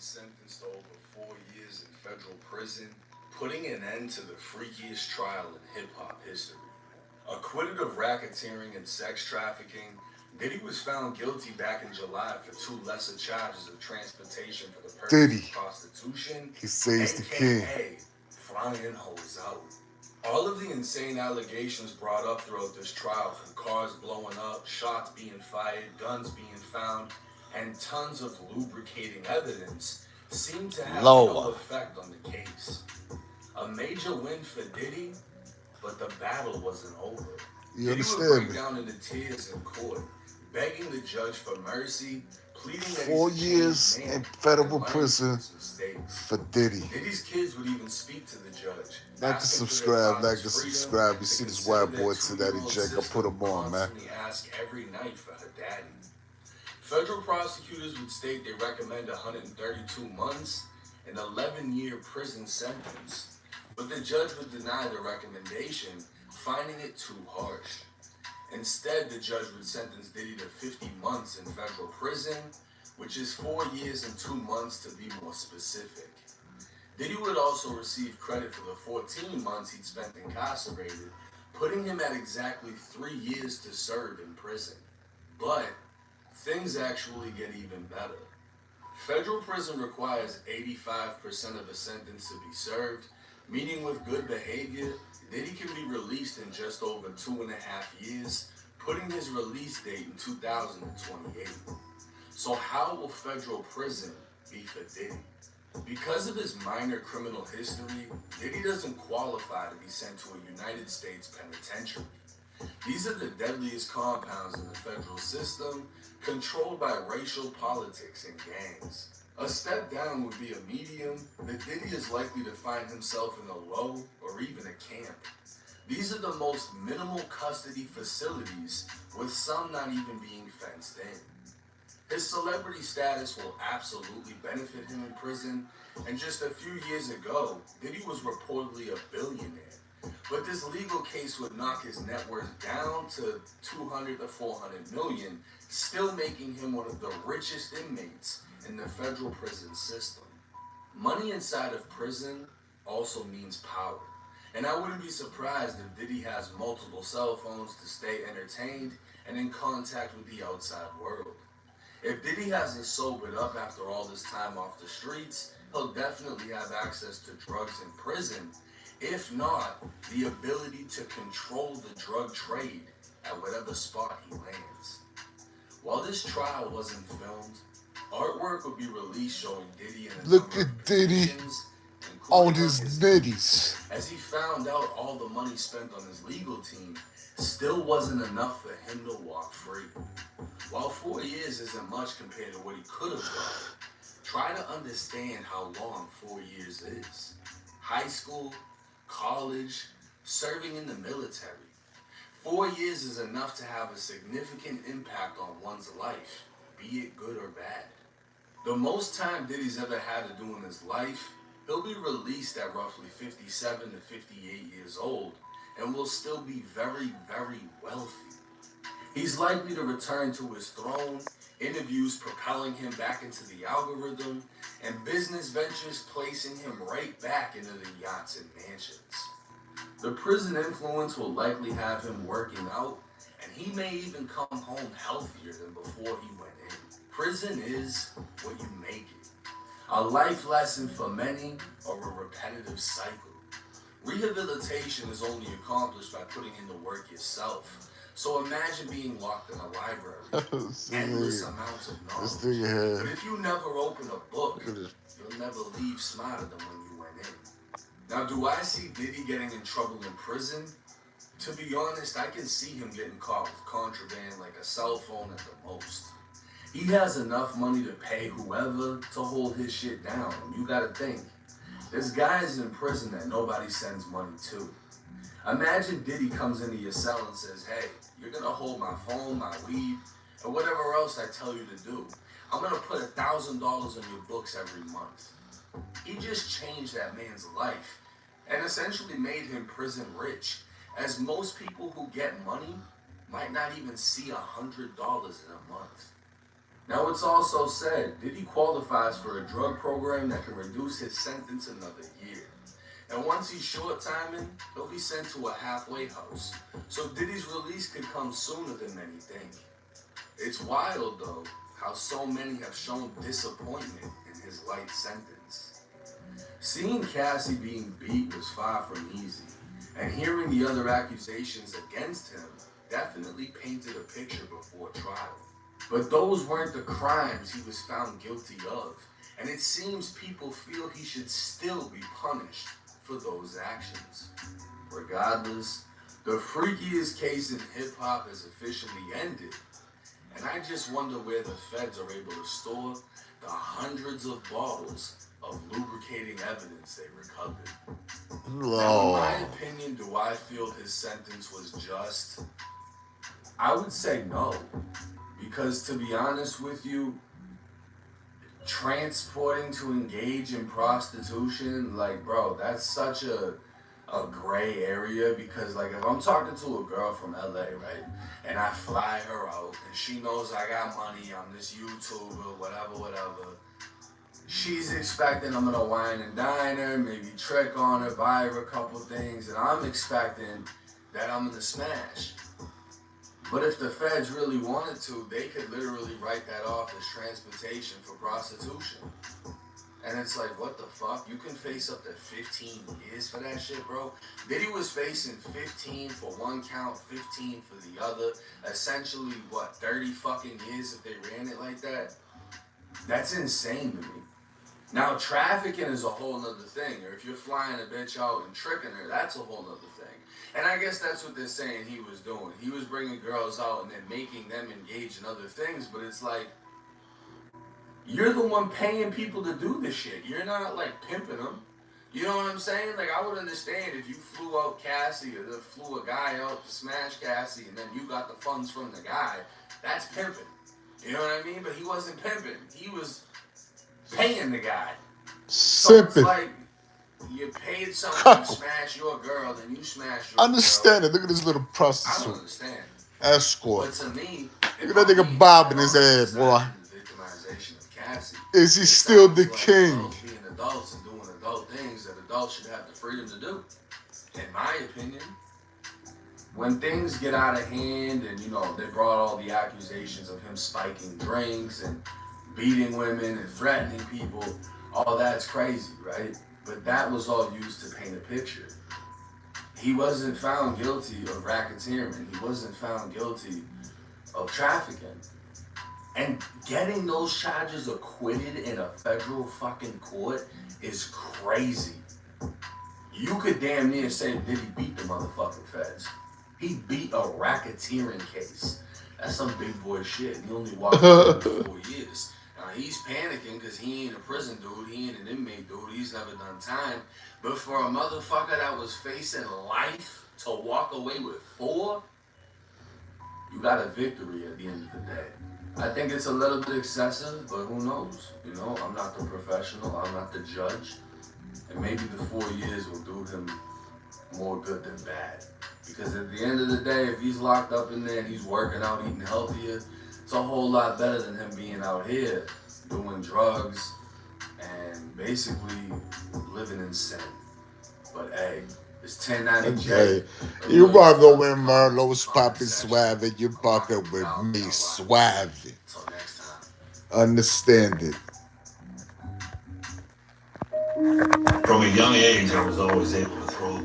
sentenced to over 4 years in federal prison, putting an end to the freakiest trial in hip-hop history. Acquitted of racketeering and sex trafficking, Diddy was found guilty back in July for two lesser charges of transportation for the purpose Diddy. of prostitution, He says the king. aka flying hoes out. All of the insane allegations brought up throughout this trial, from cars blowing up, shots being fired, guns being found, and tons of lubricating evidence, seem to have no effect on the case. A major win for Diddy, but the battle wasn't over. You Diddy would understand break me? down into tears in court, begging the judge for mercy, pleading that 4 he's a years changed man in federal and learned from prison his mistakes. for Diddy. Diddy's kids would even speak to the judge. Like and asking for subscribe, their like and father's freedom, subscribe. You to see this consider white their boy to that 2-year-old eject. I sister put him on, man. constantly ask every night for her daddy. Federal prosecutors would state they recommend 132 months, an 11-year prison sentence, but the judge would deny the recommendation, finding it too harsh. Instead, the judge would sentence Diddy to 50 months in federal prison, which is 4 years and 2 months to be more specific. Diddy would also receive credit for the 14 months he'd spent incarcerated, putting him at exactly 3 years to serve in prison. But things actually get even better. Federal prison requires 85% of a sentence to be served, meaning with good behavior, Diddy can be released in just over 2.5 years, putting his release date in 2028. So how will federal prison be for Diddy? Because of his minor criminal history, Diddy doesn't qualify to be sent to a United States penitentiary. These are the deadliest compounds in the federal system, controlled by racial politics and gangs. A step down would be a medium, but Diddy is likely to find himself in a low or even a camp. These are the most minimal custody facilities, with some not even being fenced in. His celebrity status will absolutely benefit him in prison, and just a few years ago, Diddy was reportedly a billionaire. But this legal case would knock his net worth down to 200 to 400 million, still making him one of the richest inmates in the federal prison system. Money inside of prison also means power. And I wouldn't be surprised if Diddy has multiple cell phones to stay entertained and in contact with the outside world. If Diddy hasn't sobered up after all this time off the streets, he'll definitely have access to drugs in prison. If not, the ability to control the drug trade at whatever spot he lands. While this trial wasn't filmed, artwork would be released showing Diddy in a Look number at of Diddy conditions, on including his his nitties. as he found out all the money spent on his legal team still wasn't enough for him to walk free. While 4 years isn't much compared to what he could have done, try to understand how long 4 years is. High school, college, serving in the military. 4 years is enough to have a significant impact on one's life, be it good or bad. The most time Diddy's ever had to do in his life, he'll be released at roughly 57 to 58 years old and will still be very, very wealthy. He's likely to return to his throne, interviews propelling him back into the algorithm, and business ventures placing him right back into the yachts and mansions. The prison influence will likely have him working out, and he may even come home healthier than before he went in. Prison is what you make it. A life lesson for many, or a repetitive cycle. Rehabilitation is only accomplished by putting in the work yourself. So imagine being locked in a library, endless amounts of knowledge. But if you never open a book, you'll never leave smarter than when you went in. Now, do I see Diddy getting in trouble in prison? To be honest, I can see him getting caught with contraband like a cell phone at the most. He has enough money to pay whoever to hold his shit down. You gotta think, there's guys in prison that nobody sends money to. Imagine Diddy comes into your cell and says, hey, you're gonna hold my phone, my weed, and whatever else I tell you to do. I'm gonna put $1,000 on your books every month. He just changed that man's life and essentially made him prison rich, as most people who get money might not even see $100 in a month. Now, it's also said Diddy qualifies for a drug program that can reduce his sentence another year. And once he's short timing, he'll be sent to a halfway house. So Diddy's release could come sooner than many think. It's wild, though, how so many have shown disappointment in his light sentence. Seeing Cassie being beat was far from easy, and hearing the other accusations against him definitely painted a picture before trial. But those weren't the crimes he was found guilty of, and it seems people feel he should still be punished for those actions. Regardless, the freakiest case in hip-hop has officially ended, and I just wonder where the feds are able to store the hundreds of bottles of lubricating evidence they recovered. Now, in my opinion, do I feel his sentence was just? I would say no, because to be honest with you, transporting to engage in prostitution, like, bro, that's such a gray area. Because, like, if I'm talking to a girl from LA, right, and I fly her out and she knows I got money, I'm this YouTuber, whatever, she's expecting I'm gonna wine and dine her, maybe trick on her, buy her a couple things, and I'm expecting that I'm gonna smash. But if the feds really wanted to, they could literally write that off as transportation for prostitution. And it's like, what the fuck? You can face up to 15 years for that shit, bro. Diddy was facing 15 for one count, 15 for the other. Essentially, what, 30 fucking years if they ran it like that? That's insane to me. Now, trafficking is a whole nother thing. Or if you're flying a bitch out and tricking her, that's a whole nother thing. And I guess that's what they're saying he was doing. He was bringing girls out and then making them engage in other things. But it's like, you're the one paying people to do this shit. You're not, like, pimping them. You know what I'm saying? Like, I would understand if you flew out Cassie or flew a guy out to smash Cassie and then you got the funds from the guy. That's pimping. You know what I mean? But he wasn't pimping. He was paying the guy. So it's like, you paid someone to smash your girl, then you smash your Understand girl. it. Look at this little I prostitute. don't understand. Escort. But to me, look at that nigga bobbing his head, boy. Is he still the king? Adults being adults and doing adult things that adults should have the freedom to do. In my opinion, when things get out of hand and, you know, they brought all the accusations of him spiking drinks and beating women and threatening people, all that's crazy, right? But that was all used to paint a picture. He wasn't found guilty of racketeering. He wasn't found guilty of trafficking. And getting those charges acquitted in a federal fucking court is crazy. You could damn near say Diddy beat the motherfucking feds. He beat a racketeering case. That's some big boy shit. He only walked away for 4 years. Now, he's panicking because he ain't a prison dude. He ain't an inmate dude. He's never done time. But for a motherfucker that was facing life to walk away with 4, you got a victory at the end of the day. I think it's a little bit excessive, but who knows? You know, I'm not the professional. I'm not the judge. And maybe the 4 years will do him more good than bad. Because at the end of the day, if he's locked up in there and he's working out, eating healthier, it's a whole lot better than him being out here doing drugs and basically living in sin. But hey, it's 1090 Hey, you rockin' with Merlot's Poppin' Suave, you rockin' with me, Suave. Till next time. Understand it. From a young age, I was always able to throw the